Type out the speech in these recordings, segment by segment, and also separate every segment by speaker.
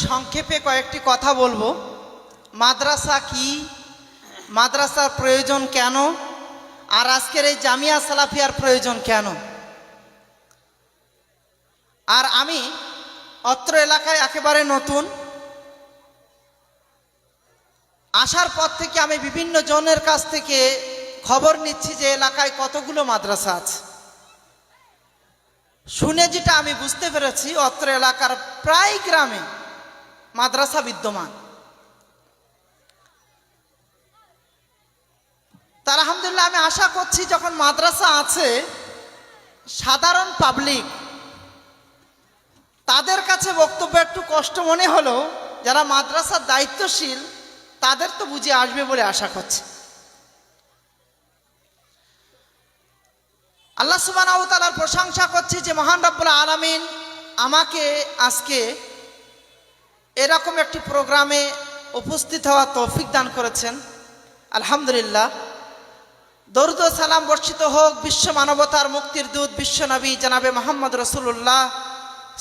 Speaker 1: সংক্ষেপে কয়েকটি কথা বলবো। মাদ্রাসা কি, মাদ্রাসার প্রয়োজন কেন, আর আজকের এই জামিয়া সালাফিয়ার প্রয়োজন কেন। আর আমি অত্র এলাকায় একেবারে নতুন, আসার পর থেকে আমি বিভিন্ন জনের কাছ থেকে খবর নিচ্ছি যে এলাকায় কতগুলো মাদ্রাসা আছে। শুনে যেটা আমি বুঝতে পেরেছি, অত্র এলাকার প্রায় গ্রামে মাদ্রাসা বিদ্যমান। তার আলহামদুলিল্লাহ আমি আশা করছি যখন মাদ্রাসা আছে, সাধারণ পাবলিক তাদের কাছে বক্তব্য একটু কষ্ট মনে হলো, যারা মাদ্রাসার দায়িত্বশীল তাদের তো বুঝে আসবে বলে আশা করছি। আল্লাহ সুবহানাহু ওয়া তাআলার প্রশংসা করছি যে মহান রব্বুল আলামিন আমাকে আজকে এরকম একটি প্রোগ্রামে উপস্থিত হওয়ার তৌফিক দান করেছেন। আলহামদুলিল্লাহ। দরুদ ও সালাম বর্ষিত হোক বিশ্ব মানবতার মুক্তির দূত বিশ্ব নবী জনাবে মুহাম্মদ রাসূলুল্লাহ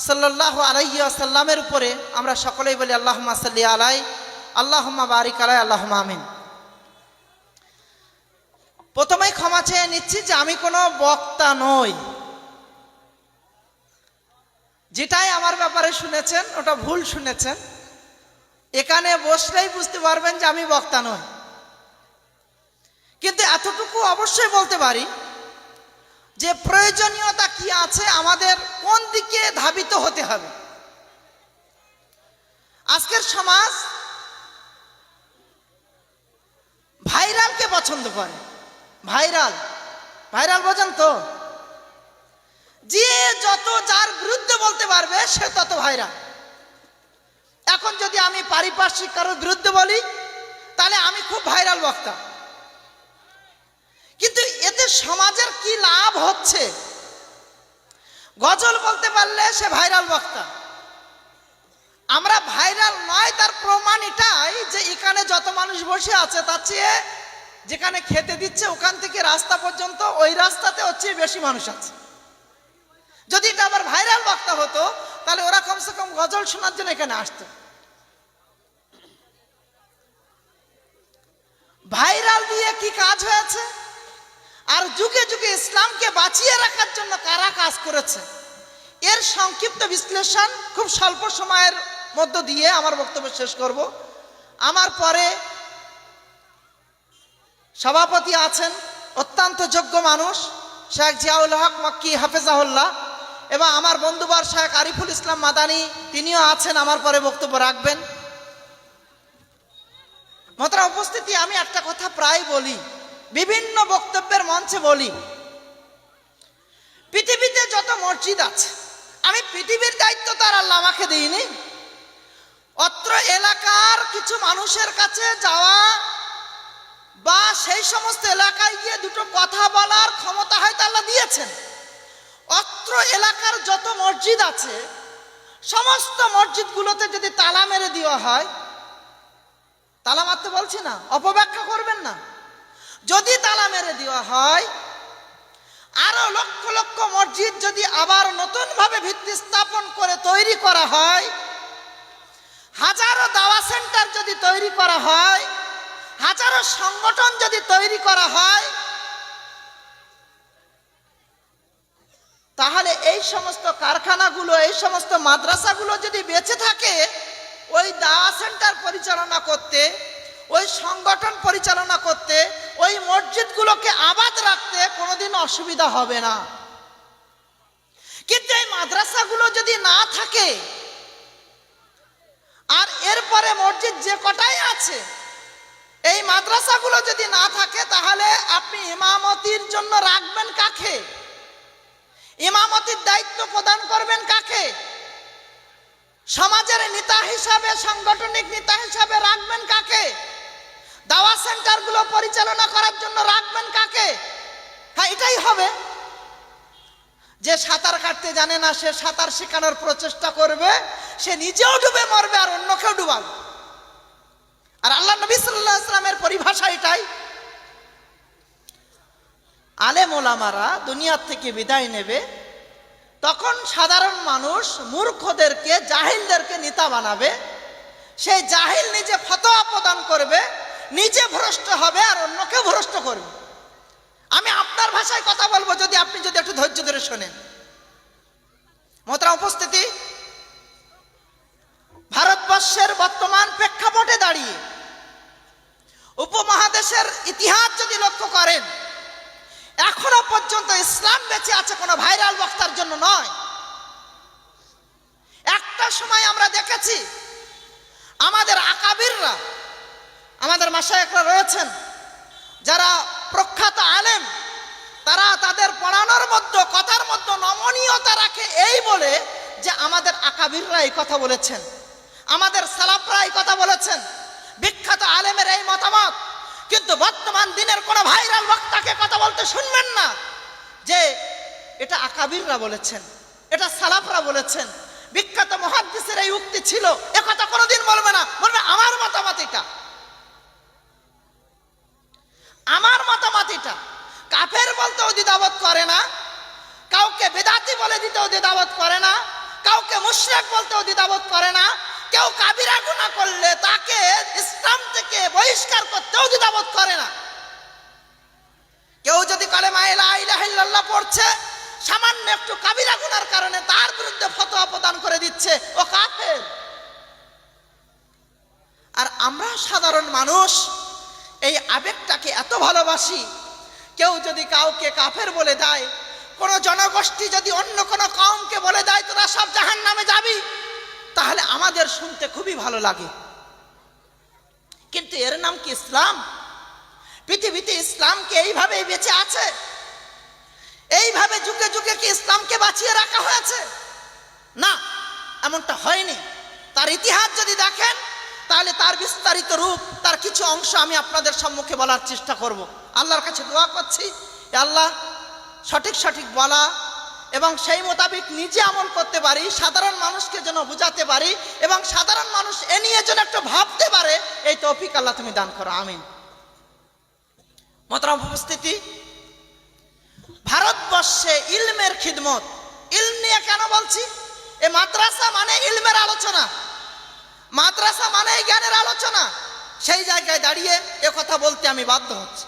Speaker 1: সাল্লাল্লাহু আলাইহি ওয়াসাল্লামের উপরে। আমরা সকলেই বলি আল্লাহুম্মা সাল্লি আলাই, আল্লাহুম্মা বারিক আলাই, আল্লাহুম্মা আমিন। প্রথমেই ক্ষমা চেয়ে নিচ্ছি যে আমি কোনো বক্তা নই। যেটাই আমার ব্যাপারে শুনেছেন ওটা ভুল শুনেছেন। এখানে বসলেই বুঝতে পারবেন যে আমি বক্তা নই। কিন্তু এতটুকু অবশ্যই বলতে পারি যে প্রয়োজনীয়তা কি আছে, আমাদের কোন দিকে ধাবিত হতে হবে। আজকের সমাজ ভাইরালকে পছন্দ করে। ভাইরাল ভাইরাল বোঝেন তো? যে যত যার বিরুদ্ধে বলতে পারবে সে তত ভাইরাল। এখন যদি আমি পারিপার্শ্বিক কারোর বিরুদ্ধে বলি তাহলে আমি খুব ভাইরাল বক্তা। কিন্তু এতে সমাজের কি লাভ হচ্ছে? গজল বলতে পারলে সে ভাইরাল বক্তা। আমরা ভাইরাল নয় তার প্রমাণ এটাই যে এখানে যত মানুষ বসে আছে তার চেয়ে যেখানে খেতে দিচ্ছে ওখান থেকে রাস্তা পর্যন্ত ওই রাস্তাতে হচ্ছে বেশি মানুষ আছে। যদি এটা আবার ভাইরাল বক্তা হতো তাহলে ওরা কমসে কম গজল শোনার জন্য এখানে আসতো। ভাইরাল দিয়ে কি কাজ হয়েছে, আর যুগে যুগে ইসলামকে বাঁচিয়ে রাখার জন্য কারা কাজ করেছে, এর সংক্ষিপ্ত বিশ্লেষণ খুব স্বল্প সময়ের মধ্য দিয়ে আমার বক্তব্য শেষ করব। আমার পরে সভাপতি আছেন অত্যন্ত যোগ্য মানুষ শেখ জিয়াউল হক মক্কি হাফেজাহুল্লাহ, এবং আমার বন্ধুবর শেখ আরিফুল ইসলাম মাদানী, তিনিও আছেন আমার পরে বক্তব্য রাখবেন। মোহতারাম উপস্থিতি, আমি একটা কথা প্রায় বলি, বিভিন্ন বক্তব্যের মঞ্চে বলি, পৃথিবীতে যত মসজিদ আছে, আমি পৃথিবীর দায়িত্ব তার আল্লাহ আমাকে দিইনি। অত্র এলাকার কিছু মানুষের কাছে যাওয়া বা সেই সমস্ত এলাকায় গিয়ে দুটো কথা বলার ক্ষমতা হয়তো আল্লাহ দিয়েছেন। অত্র এলাকার যত মসজিদ আছে সমস্ত মসজিদগুলোতে যদি তালা মেরে দেওয়া হয়, তালা মারতে বলছি না, অপব্যাখ্যা করবেন না, যদি তালা মেরে দেওয়া হয়, আরো লক্ষ লক্ষ মসজিদ যদি আবার নতুন ভাবে ভিত্তি স্থাপন করে তৈরি করা হয়, হাজারো দাওয়া সেন্টার যদি তৈরি করা হয়, হাজারো সংগঠন যদি তৈরি করা হয়, তাহলে এই সমস্ত কারখানাগুলো, এই সমস্ত মাদ্রাসাগুলো যদি বেঁচে থাকে, ওই দাওয়া সেন্টার পরিচালনা করতে, ওই সংগঠন পরিচালনা করতে, ওই মসজিদগুলোকে আবাদ রাখতে কোনোদিন অসুবিধা হবে না। কিন্তু এই মাদ্রাসাগুলো যদি না থাকে, আর এরপরে মসজিদ যে কটাই আছে, এই মাদ্রাসাগুলো যদি না থাকে, তাহলে আপনি ইমামতির জন্য রাখবেন কাকে? ইমামতির দায়িত্ব প্রদান করবেন কাকে? সমাজের নেতা হিসাবে, সাংগঠনিক নেতা হিসাবে রাখবেন কাকে? দাওয়া সেন্টারগুলো পরিচালনা করার জন্য রাখবেন কাকে? হ্যাঁ, এটাই হবে। যে সাঁতার কাটতে জানে না সে সাঁতার শেখানোর প্রচেষ্টা করবে, সে নিজেও ডুবে মরবে আর অন্যকেও ডুবাবে। আর আল্লাহ নবী সাল্লাল্লাহু আলাইহি ওয়াসাল্লামের পরিভাষা এটাই, আলেম ওলামারা দুনিয়ার থেকে বিদায় নেবে, তখন সাধারণ মানুষ মূর্খদেরকে, জাহিলদেরকে নেতা বানাবে। সেই জাহিল নিজে ফতোয়া প্রদান করবে, নিজে ভ্রষ্ট হবে আর অন্যকে ভ্রষ্ট করবে। আমি আপনার ভাষায় কথা বলবো, আপনি যদি একটু ধৈর্য ধরে শোনেন। মোহতারাম উপস্থিতি, ভারতবর্ষের বর্তমান প্রেক্ষাপটে দাঁড়িয়ে উপমহাদেশের ইতিহাস যদি লক্ষ্য করেন, এখনো পর্যন্ত ইসলাম বেঁচে আছে কোনো ভাইরাল বক্তার জন্য নয়। একটা সময় আমরা দেখেছি আমাদের আকাবিররা, আমাদের মাশায়েখরা রয়েছেন যারা প্রখ্যাত আলেম, তারা তাদের পড়ানোর মধ্যে, কথার মধ্যে নমনীয়তা রাখে এই বলে যে আমাদের আকাবিররা এই কথা বলেছেন, আমাদের সালাফরা এই কথা বলেছেন, বিখ্যাত আলেমের এই মতামত। কিন্তু বর্তমান দিনের কোন ভাইরাল বক্তাকে কথা বলতে শুনবেন না যে এটা আকাবিররা বলেছেন, এটা সালাফরা বলেছেন, বিখ্যাত মুহাদ্দিসের এই উক্তি ছিল, এ কথা কোনোদিন বলবে না। বলবে আমার মতামত এটা, আমার মতামত এটা। কাফের বলতেও দ্বিধাবোধ করে না, কাউকে বেদাতি বলে দিতেও দ্বিধাবোধ করে না, কাউকে মুশরিক বলতেও দ্বিধাবোধ করে না, কেউ কাবিরা গুনাহ করলে তাকে ইসলাম থেকে বহিষ্কার করতেও দ্বিধাবোধ করে না। কেউ যদি কালেমা লা ইলাহা ইল্লাল্লাহ পড়ছে, সামান্য একটু কাবিরা গুনার কারণে তার বিরুদ্ধে ফতোয়া প্রদান করে দিচ্ছে, ও কাফের। আর আমরা সাধারণ মানুষ এই আবেগটাকে এত ভালোবাসি, কেউ যদি কাউকে কাফের বলে দেয়, কোন জনগোষ্ঠী যদি অন্য কোন কওমকে বলে দেয় তোরা সব জাহান্নামে যাবি, তাহলে আমাদের শুনতে খুবই ভালো লাগে। কিন্তু এর নাম কি ইসলাম? পৃথিবীতে ইসলামকে এইভাবেই বেঁচে আছে? এইভাবে যুগে যুগে কি ইসলামকে বাঁচিয়ে রাখা হয়েছে? না, এমনটা হয়নি। তার ইতিহাস যদি দেখেন তাহলে তার বিস্তারিত রূপ, তার কিছু অংশ আমি আপনাদের সম্মুখে বলার চেষ্টা করব। আল্লাহর কাছে দোয়া করছি, আল্লাহ সঠিক সঠিক বলা এবং সেই মোতাবেক নিজে আমল করতে পারি, সাধারণ মানুষকে যেন বুঝাতে পারি এবং সাধারণ মানুষ এ নিয়ে যেন একটু ভাবতে পারে, এই তৌফিক আল্লাহ তুমি দান করো, আমিন। মোহতারাম উপস্থিতি, ভারতবর্ষে ইলমের খিদমত, ইলম নিয়ে কেন বলছি? এ মাদ্রাসা মানে ইলমের আলোচনা, মাদ্রাসা মানে জ্ঞানের আলোচনা। সেই জায়গায় দাঁড়িয়ে এ কথা বলতে আমি বাধ্য হচ্ছি।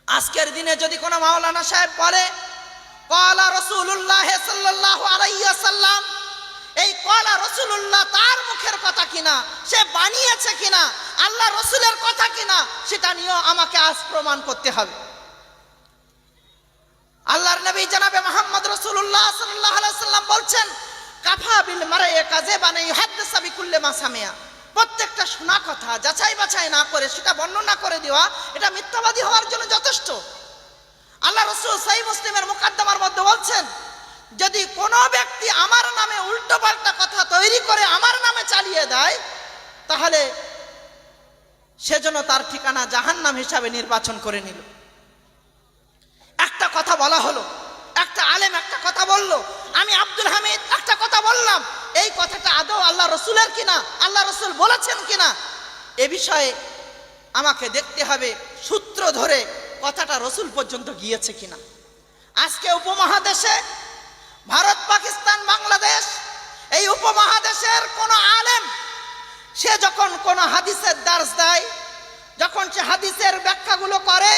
Speaker 1: আজকের দিনে যদি কোনো মাওলানা সাহেব বলে ক্বালা রাসূলুল্লাহ সাল্লাল্লাহু আলাইহি ওয়াসাল্লাম, এই ক্বালা রাসূলুল্লাহ তার মুখের কথা কিনা, সে বানিয়েছে কিনা, আল্লাহ রাসূলের কথা কিনা, সেটা নিয়েও আমাকে আজ প্রমাণ করতে হবে। আল্লাহর নবী জনাবে মুহাম্মদ রাসূলুল্লাহ সাল্লাল্লাহু আলাইহি ওয়াসাল্লাম বলছেন, কাফা বিল মারঈ কাযিবান ইউহাদ্দিসু বিকুল্লি মা সামিয়া। প্রত্যেকটা শোনা কথা যাচাই বাছাই না করে সেটা বর্ণনা করে দেওয়া, এটা মিথ্যাবাদী হওয়ার জন্য যথেষ্ট। আল্লাহ রাসূল সহিহ মুসলিমের মুকাদ্দমার মধ্যে বলছেন, যদি কোনো ব্যক্তি আমার নামে উল্টো পাল্টা কথা তৈরি করে আমার নামে চালিয়ে দেয়, তাহলে সেজন্য তার ঠিকানা জাহান্নাম হিসাবে নির্বাচন করে নিল। একটা কথা বলা হলো, একটা আলেম একটা কথা বলল, আমি আব্দুল হামিদ একটা কথা বললাম, এই কথাটা আদৌ আল্লাহ রসুলের কিনা, আল্লাহ রসুল বলেছেন কিনা, এ বিষয়ে আমাকে দেখতে হবে সূত্র ধরে কথাটা রসুল পর্যন্ত গিয়েছে কিনা। আজকে উপমহাদেশে ভারত, পাকিস্তান, বাংলাদেশ, এই উপমহাদেশের কোন আলেম সে যখন কোন হাদিসের দার্স দেয়, যখন সে হাদিসের ব্যাখ্যাগুলো করে,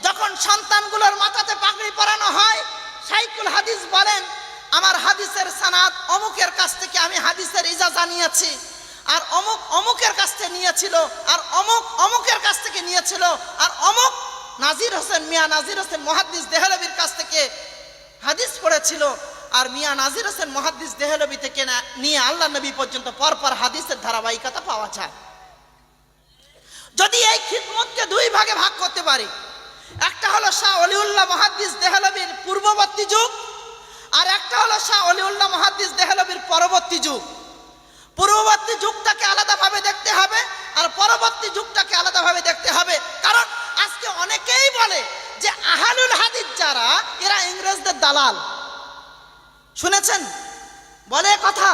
Speaker 1: যখন সন্তানগুলোর মাথাতে পাগড়ি পরানো হয়, শাইখুল হাদিস বলেন আমার হাদিসের সানাদ অমুকের কাছ থেকে আমি হাদিসের ইজাজা নিয়েছি, আর অমুক অমুকের কাছ থেকে নিয়েছিল, আর অমুক অমুকের কাছ থেকে নিয়েছিল, আর অমুক নাজির হোসেন, মিয়া নাজির হোসেন মুহাদ্দিস দেহলভির কাছ থেকে হাদিস পড়েছিল, আর মিয়া নাজির হোসেন মুহাদ্দিস দেহলভি থেকে নিয়ে আল্লাহ নবী পর্যন্ত পরপর হাদিসের ধারাবাহিকতা পাওয়া যায়। যদি এই খিদমতকে দুই ভাগে ভাগ করতে পারি, একটা হলো শাহ ওলিউল্লাহ মুহাদ্দিস দেহলভির পূর্ববর্তী যুগ, আর একটা হলো শাহ ওলিউল্লাহ মুহাদ্দিস দেহলভির পরবর্তী যুগ। পূর্ববর্তী যুগটাকে আলাদাভাবে দেখতে হবে আর পরবর্তী যুগটাকে আলাদাভাবে দেখতে হবে। কারণ আজকে অনেকেই বলে যে আহলুল হাদিস যারা, এরা ইংরেজদের দালাল। শুনেছেন? বলে কথা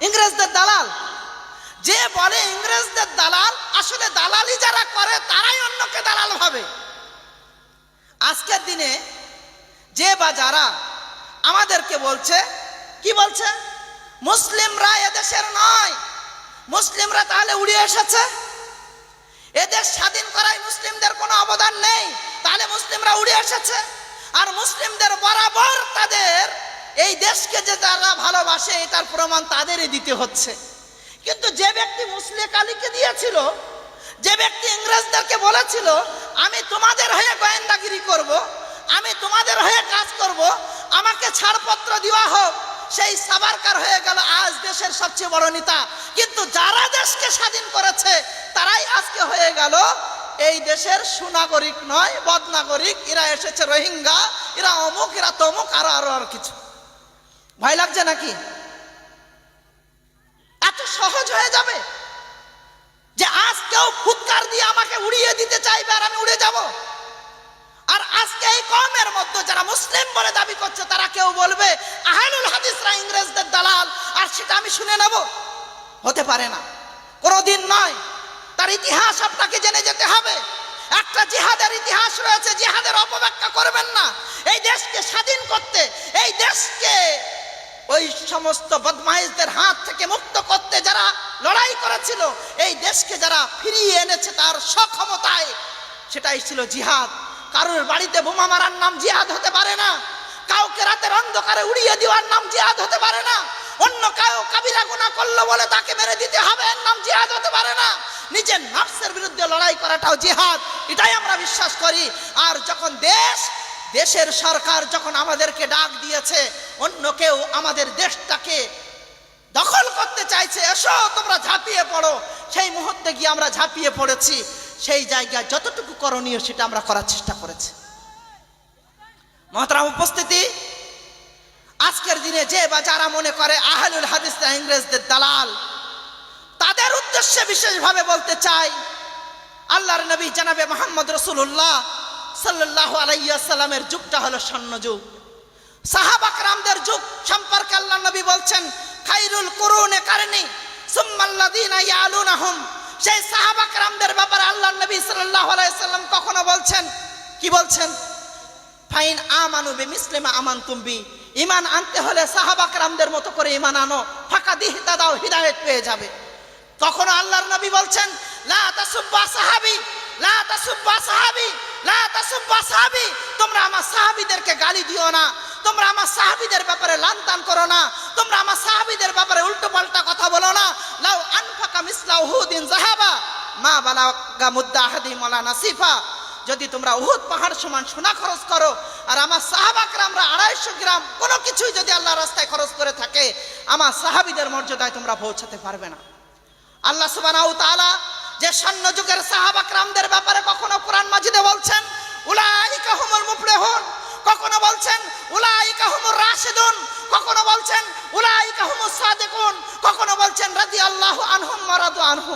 Speaker 1: ইংরেজদের দালাল। যে বলে ইংরেজদের দালাল, আসলে দালালি যারা করে তারাই অন্যকে দালাল ভাবে। আজকের দিনে যে বা যারা আমাদেরকে বলছে, কি বলছে? মুসলিমরা এদেশের নয়। মুসলিমরা তাহলে উড়ে এসেছে? এদেশ স্বাধীন করায় মুসলিমদের কোনো অবদান নেই, তাহলে মুসলিমরা উড়ে এসেছে? আর মুসলিমদের বরাবর তাদের এই দেশকে যে তারা ভালোবাসে এটার প্রমাণ তাদেরই দিতে হচ্ছে। কিন্তু যে ব্যক্তি মুসলিম আলীকে দিয়েছিল, যে ব্যক্তি ইংরেজদেরকে বলেছিল আমি তোমাদের হয়ে গোয়েন্দাগিরি করব, আমি তোমাদের হয়ে কাজ করব, আমাকে ছাড়পত্র দেওয়া হোক, সেই সাবারকার হয়ে গেল আজ দেশের সবচেয়ে বড় নেতা। কিন্তু যারা দেশকে স্বাধীন করেছে তারাই আজকে হয়ে গেল এই দেশের সুনাগরিক নয়, বদনাগরিক। এরা এসেছে রোহিঙ্গা, এরা অমুক, এরা তমুক, আরো আরো আর কিছু। ভয় লাগছে নাকি? এত সহজ হয়ে যাবে যে আজ কেউ ফুৎকার দিয়ে আমাকে উড়িয়ে দিতে চাইবে আর আমি উড়ে যাব? আর আজকে এই কওমের মধ্যে যারা মুসলিম বলে দাবি করছে তারা কেউ বলবে আহলুল হাদিসরা ইংরেজদের দালাল, আর সেটা আমি শুনে নেব? হতে পারে না, কোনোদিন নয়। তার ইতিহাস আপনাকে জেনে যেতে হবে। একটা জিহাদের ইতিহাস রয়েছে, জিহাদের অপব্যাখ্যা করবেন না। এই দেশকে স্বাধীন করতে, এই দেশকে ওই সমস্ত বদমাইশদের হাত থেকে মুক্ত করতে যারা লড়াই করেছিল, এই দেশকে যারা ফিরিয়ে এনেছে তার সক্ষমতায়, সেটাই ছিল জিহাদ। কারোর বাড়িতে বোমা মারার নাম জিহাদ হতে পারে না। কাউকে রাতের অন্ধকারে উড়িয়ে দেওয়ার নাম জিহাদ হতে পারে না। অন্য কেউ কাবিরা গুনাহ করলো বলে তাকে মেরে দিতে হবে, এর নাম জিহাদ হতে পারে না। নিজের নফসের বিরুদ্ধে লড়াই করাটাও জিহাদ, এটাই আমরা বিশ্বাস করি। আর যখন দেশের সরকার যখন আমাদেরকে ডাক দিয়েছে, অন্য কেউ আমাদের দেশটাকে দখল করতে চাইছে, এসো তোমরা ঝাঁপিয়ে পড়ো, সেই মুহূর্তে গিয়ে আমরা ঝাঁপিয়ে পড়েছি। সেই জায়গায় যতটুকু করণীয় সেটা আমরা করার চেষ্টা করেছি। মহতারাম উপস্থিতি, আজকের দিনে যে বা যারা মনে করে আহলুল হাদিসরা ইংরেজদের দালাল, তাদের উদ্দেশ্যে বিশেষভাবে বলতে চাই, আল্লাহর নবী জনাবে মুহাম্মদ রাসূলুল্লাহ সাল্লাল্লাহু আলাইহি ওয়াসাল্লামের যুগটা হলো স্বর্ণ যুগ। সাহাবা کرامদের যুগ সম্পর্কে আল্লাহর নবী বলছেন খায়রুল কুরুনে কারনি সুম্মাল্লাযিনা ইয়ালুনহুম। সেই সাহাবা کرامদের ব্যাপারে আল্লাহর নবী সাল্লাল্লাহু আলাইহি ওয়াসাল্লাম কখনো বলছেন, কি বলছেন? ফাইন আমানু বিমিসলি মা আমানতুম বি। ঈমান আনতে হলে সাহাবা کرامদের মতো করে ঈমান আনো, ফাকাদ ইহতাদাও, হিদায়াত পেয়ে যাবে। তখন আল্লাহর নবী বলছেন লা তাসুব্বা সাহাবী, লা তাসুব্বা সাহাবী, লা তাসুব্বা সাহাবী। তোমরা আমার সাহাবীদেরকে গালি দিও না, তোমরা আমার সাহাবীদের ব্যাপারে লানতান করো না, তোমরা আমার সাহাবীদের ব্যাপারে উল্টোপাল্টা কথা বলো না। লাউ আনফাকা মিসলা উহুদিন যাহাবা মা বালাগা মুদ্দা আহাদিম ওয়ালা নাসিফা। যদি তোমরা উহুদ পাহাড় সমান সোনা খরচ করো আর আমার সাহাবা کرامরা 250 গ্রাম কোনো কিছুই যদি আল্লাহর রাস্তায় খরচ করে থাকে, আমার সাহাবীদের মর্যাদায় তোমরা পৌঁছাতে পারবে না। আল্লাহ সুবহানাহু ওয়া তাআলা যে স্বর্ণ যুগের সাহাবা کرامদের ব্যাপারে কখনো কোরআন মাজিদে বলছেন উলাইকা হুমুল মুফলিহুন, কখনো বলছেন উলাইকা হুমুর রাশিদুন, কখনো বলছেন উলাইকা হুমুস সাদিকুন, কখনো বলছেন রাদিয়াল্লাহু আনহুম ওয়া রাদু আনহু।